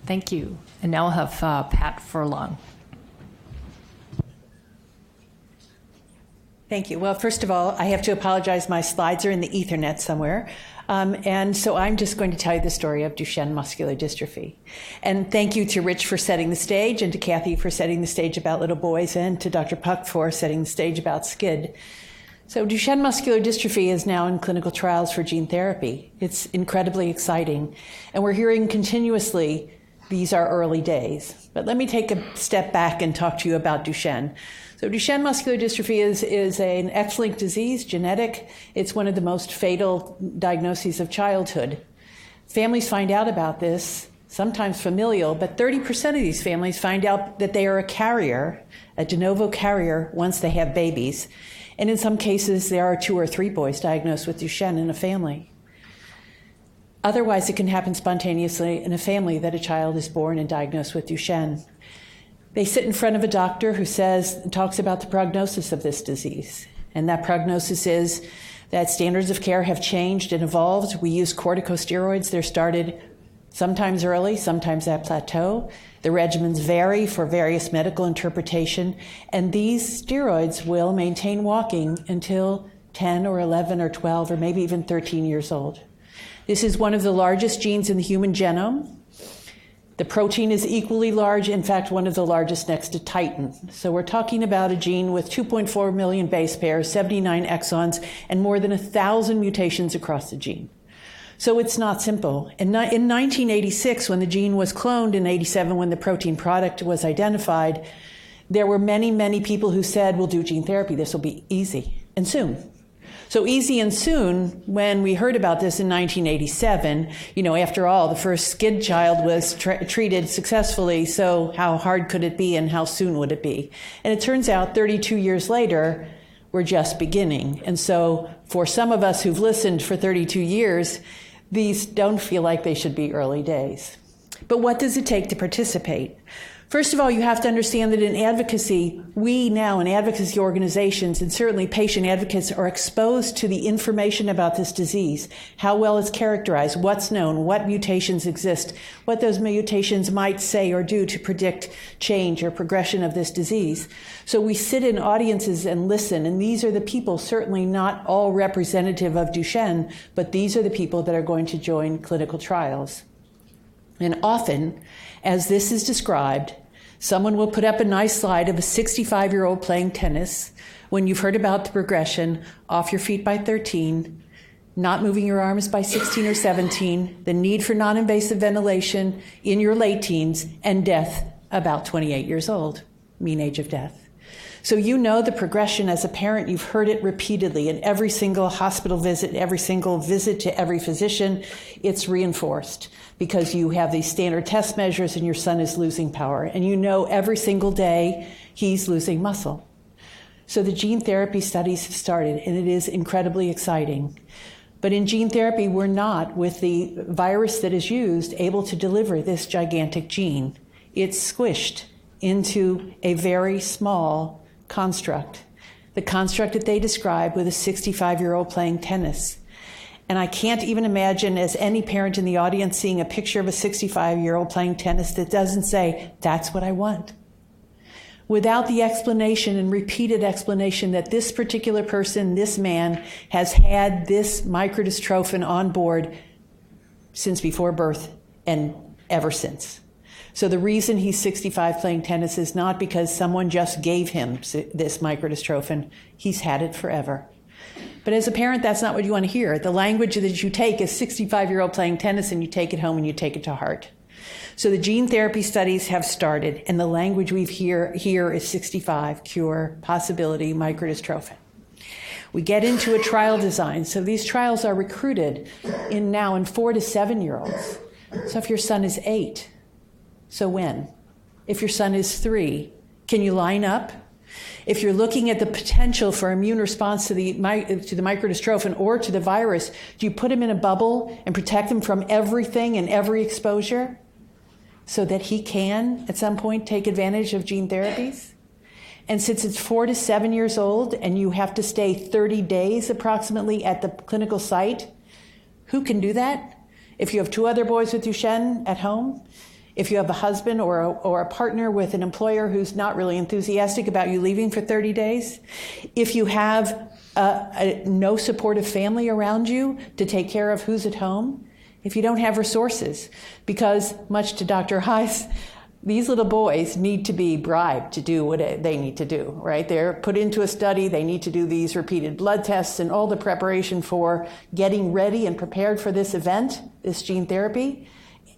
Thank you. And now we'll have Pat Furlong. Thank you. Well, first of all, I have to apologize. My slides are in the Ethernet somewhere. And so I'm just going to tell you the story of Duchenne muscular dystrophy. And thank you to Rich for setting the stage, and to Kathy for setting the stage about little boys, and to Dr. Puck for setting the stage about SCID. So Duchenne muscular dystrophy is now in clinical trials for gene therapy. It's incredibly exciting. And we're hearing continuously, these are early days. But let me take a step back and talk to you about Duchenne. So Duchenne muscular dystrophy is an X-linked disease, genetic. It's one of the most fatal diagnoses of childhood. Families find out about this, sometimes familial, but 30% of these families find out that they are a carrier, a de novo carrier, once they have babies. And in some cases, there are 2 or 3 boys diagnosed with Duchenne in a family. Otherwise, it can happen spontaneously in a family that a child is born and diagnosed with Duchenne. They sit in front of a doctor who talks about the prognosis of this disease. And that prognosis is that standards of care have changed and evolved. We use corticosteroids. They're started sometimes early, sometimes at plateau. The regimens vary for various medical interpretation. And these steroids will maintain walking until 10 or 11 or 12 or maybe even 13 years old. This is one of the largest genes in the human genome. The protein is equally large, in fact, one of the largest next to Titan. So we're talking about a gene with 2.4 million base pairs, 79 exons, and more than 1,000 mutations across the gene. So it's not simple. In 1986, when the gene was cloned, in 87, when the protein product was identified, there were many, many people who said, we'll do gene therapy. This will be easy and soon. So easy and soon, when we heard about this in 1987, after all, the first SCID child was treated successfully, so how hard could it be and how soon would it be? And it turns out 32 years later, we're just beginning. And so for some of us who've listened for 32 years, these don't feel like they should be early days. But what does it take to participate? First of all, you have to understand that in advocacy, we now in advocacy organizations and certainly patient advocates are exposed to the information about this disease, how well it's characterized, what's known, what mutations exist, what those mutations might say or do to predict change or progression of this disease. So we sit in audiences and listen, and these are the people, certainly not all representative of Duchenne, but these are the people that are going to join clinical trials. And often, as this is described, someone will put up a nice slide of a 65-year-old playing tennis when you've heard about the progression, off your feet by 13, not moving your arms by 16 or 17, the need for non-invasive ventilation in your late teens, and death about 28 years old, mean age of death. So you know the progression as a parent. You've heard it repeatedly in every single hospital visit, every single visit to every physician. It's reinforced because you have these standard test measures and your son is losing power. And you know every single day he's losing muscle. So the gene therapy studies have started, and it is incredibly exciting. But in gene therapy, we're not, with the virus that is used, able to deliver this gigantic gene. It's squished into a very small construct, the construct that they describe with a 65-year-old playing tennis. And I can't even imagine, as any parent in the audience, seeing a picture of a 65-year-old playing tennis that doesn't say, that's what I want. Without the explanation and repeated explanation that this particular person, this man, has had this microdystrophin on board since before birth and ever since. So the reason he's 65 playing tennis is not because someone just gave him this microdystrophin. He's had it forever. But as a parent, that's not what you want to hear. The language that you take is 65-year-old playing tennis, and you take it home and you take it to heart. So the gene therapy studies have started, and the language we hear here is 65, cure, possibility, microdystrophin. We get into a trial design. So these trials are recruited in 4 to 7-year-olds. So if your son is 8, so when? If your son is 3, can you line up? If you're looking at the potential for immune response to the microdystrophin or to the virus, do you put him in a bubble and protect him from everything and every exposure so that he can, at some point, take advantage of gene therapies? And since it's 4 to 7 years old and you have to stay 30 days approximately at the clinical site, who can do that? If you have 2 other boys with Duchenne at home, If you have a husband or a partner with an employer who's not really enthusiastic about you leaving for 30 days, if you have no supportive family around you to take care of who's at home, if you don't have resources, because much to Dr. Heiss, these little boys need to be bribed to do what they need to do, right? They're put into a study, they need to do these repeated blood tests and all the preparation for getting ready and prepared for this event, this gene therapy,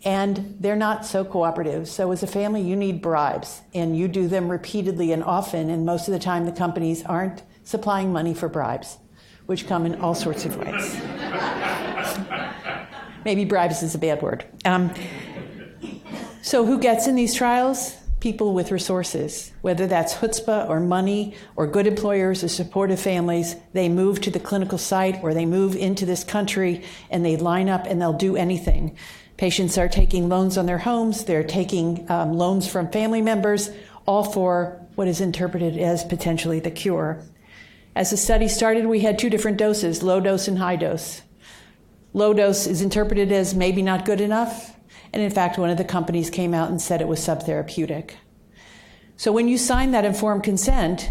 and they're not so cooperative. So as a family, you need bribes, and you do them repeatedly and often, and most of the time the companies aren't supplying money for bribes, which come in all sorts of ways. Maybe bribes is a bad word. So who gets in these trials? People with resources, whether that's chutzpah or money or good employers or supportive families. They move to the clinical site or they move into this country and they line up and they'll do anything. Patients are taking loans on their homes. They're taking loans from family members, all for what is interpreted as potentially the cure. As the study started, we had 2 different doses, low dose and high dose. Low dose is interpreted as maybe not good enough. And in fact, one of the companies came out and said it was subtherapeutic. So when you sign that informed consent,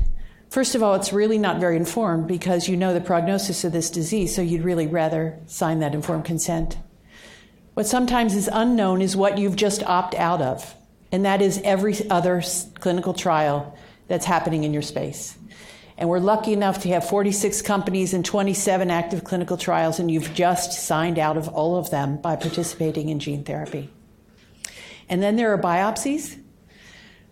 first of all, it's really not very informed because you know the prognosis of this disease, so you'd really rather sign that informed consent. What sometimes is unknown is what you've just opted out of, and that is every other clinical trial that's happening in your space. And we're lucky enough to have 46 companies and 27 active clinical trials, and you've just signed out of all of them by participating in gene therapy. And then there are biopsies.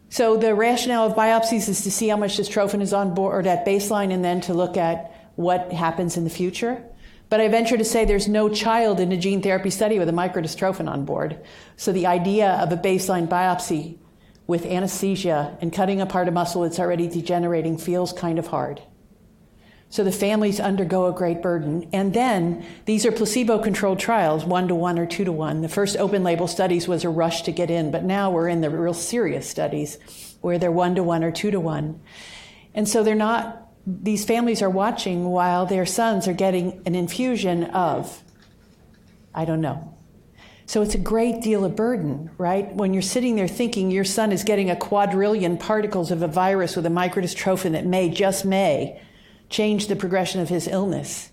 So the rationale of biopsies is to see how much dystrophin is on board at baseline and then to look at what happens in the future. But I venture to say there's no child in a gene therapy study with a microdystrophin on board. So the idea of a baseline biopsy with anesthesia and cutting apart a muscle that's already degenerating feels kind of hard. So the families undergo a great burden. And then these are placebo-controlled trials, 1-to-1 or 2-to-1. The first open-label studies was a rush to get in, but now we're in the real serious studies where they're 1-to-1 or 2-to-1. And so these families are watching while their sons are getting an infusion of, I don't know. So it's a great deal of burden, right? When you're sitting there thinking your son is getting a quadrillion particles of a virus with a microdystrophin that may change the progression of his illness,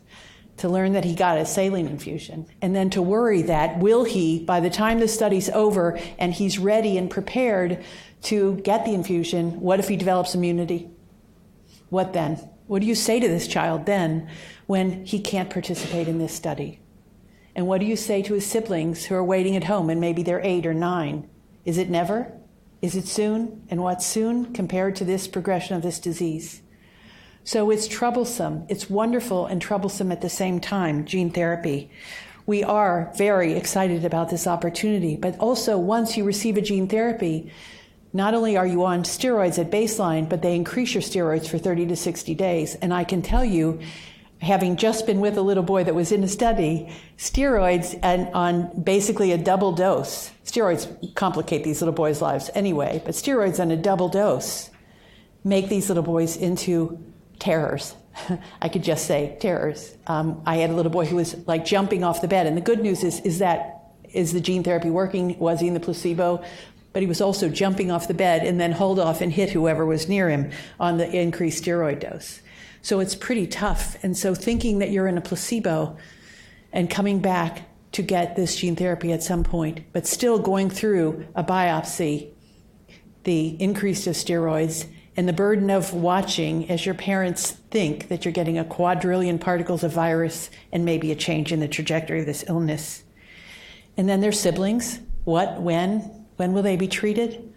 to learn that he got a saline infusion, and then to worry that will he, by the time the study's over and he's ready and prepared to get the infusion, what if he develops immunity? What then? What do you say to this child then when he can't participate in this study? And what do you say to his siblings who are waiting at home and maybe they're 8 or 9? Is it never? Is it soon? And what's soon compared to this progression of this disease? So it's troublesome. It's wonderful and troublesome at the same time, gene therapy. We are very excited about this opportunity, but also once you receive a gene therapy, not only are you on steroids at baseline, but they increase your steroids for 30 to 60 days. And I can tell you, having just been with a little boy that was in a study, steroids on basically a double dose. Steroids complicate these little boys' lives anyway, but steroids on a double dose make these little boys into terrors. I could just say terrors. I had a little boy who was like jumping off the bed, and the good news is the gene therapy working? Was he in the placebo? But he was also jumping off the bed and then hold off and hit whoever was near him on the increased steroid dose. So it's pretty tough. And so thinking that you're in a placebo and coming back to get this gene therapy at some point, but still going through a biopsy, the increase of steroids, and the burden of watching as your parents think that you're getting a quadrillion particles of virus and maybe a change in the trajectory of this illness. And then their siblings. What, when will they be treated?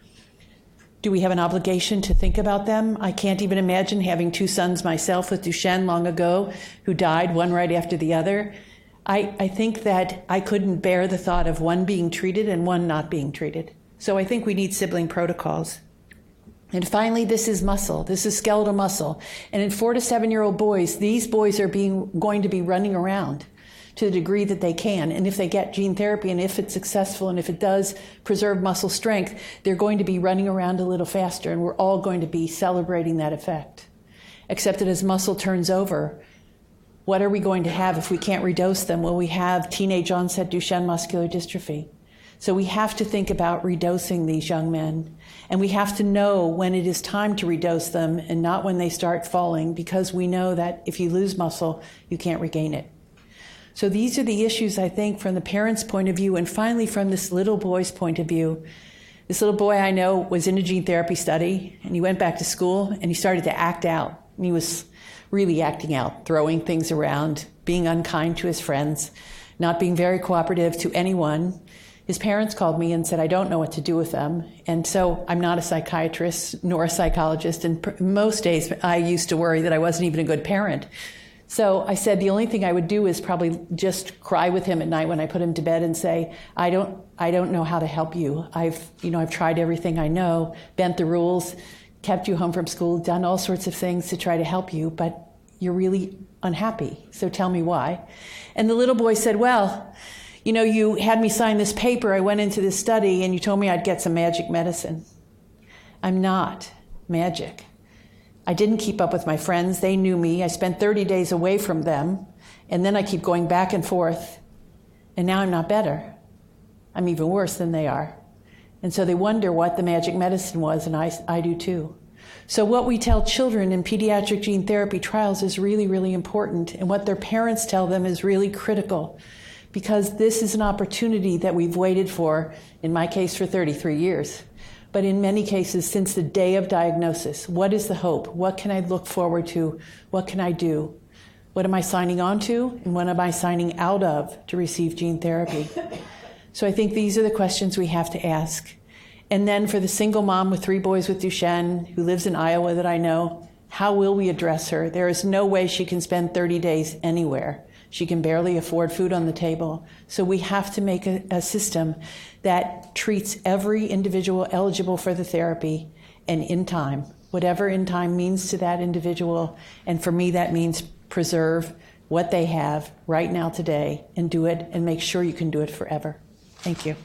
Do we have an obligation to think about them? I can't even imagine having 2 sons myself with Duchenne long ago who died, one right after the other. I think that I couldn't bear the thought of one being treated and one not being treated. So I think we need sibling protocols. And finally, this is muscle. This is skeletal muscle. And in 4 to 7-year-old boys, these boys are going to be running around to the degree that they can. And if they get gene therapy, and if it's successful, and if it does preserve muscle strength, they're going to be running around a little faster, and we're all going to be celebrating that effect. Except that as muscle turns over, what are we going to have if we can't redose them? Will we have teenage onset Duchenne muscular dystrophy? So we have to think about redosing these young men. And we have to know when it is time to redose them and not when they start falling, because we know that if you lose muscle, you can't regain it. So these are the issues, I think, from the parents' point of view, and finally from this little boy's point of view. This little boy I know was in a gene therapy study, and he went back to school, and he started to act out. And he was really acting out, throwing things around, being unkind to his friends, not being very cooperative to anyone. His parents called me and said, I don't know what to do with them. And so I'm not a psychiatrist nor a psychologist, and most days I used to worry that I wasn't even a good parent. So I said the only thing I would do is probably just cry with him at night when I put him to bed and say, I don't know how to help you. I've tried everything I know, bent the rules, kept you home from school, done all sorts of things to try to help you, but you're really unhappy. So tell me why. And the little boy said, well, you had me sign this paper. I went into this study and you told me I'd get some magic medicine. I'm not magic. I didn't keep up with my friends. They knew me. I spent 30 days away from them. And then I keep going back and forth. And now I'm not better. I'm even worse than they are. And so they wonder what the magic medicine was, and I do too. So what we tell children in pediatric gene therapy trials is really, really important. And what their parents tell them is really critical. Because this is an opportunity that we've waited for, in my case, for 33 years. But in many cases, since the day of diagnosis. What is the hope? What can I look forward to? What can I do? What am I signing on to? And what am I signing out of to receive gene therapy? So I think these are the questions we have to ask. And then for the single mom with 3 boys with Duchenne who lives in Iowa that I know, how will we address her? There is no way she can spend 30 days anywhere. She can barely afford food on the table. So we have to make a system that treats every individual eligible for the therapy and in time, whatever in time means to that individual. And for me, that means preserve what they have right now today and do it and make sure you can do it forever. Thank you.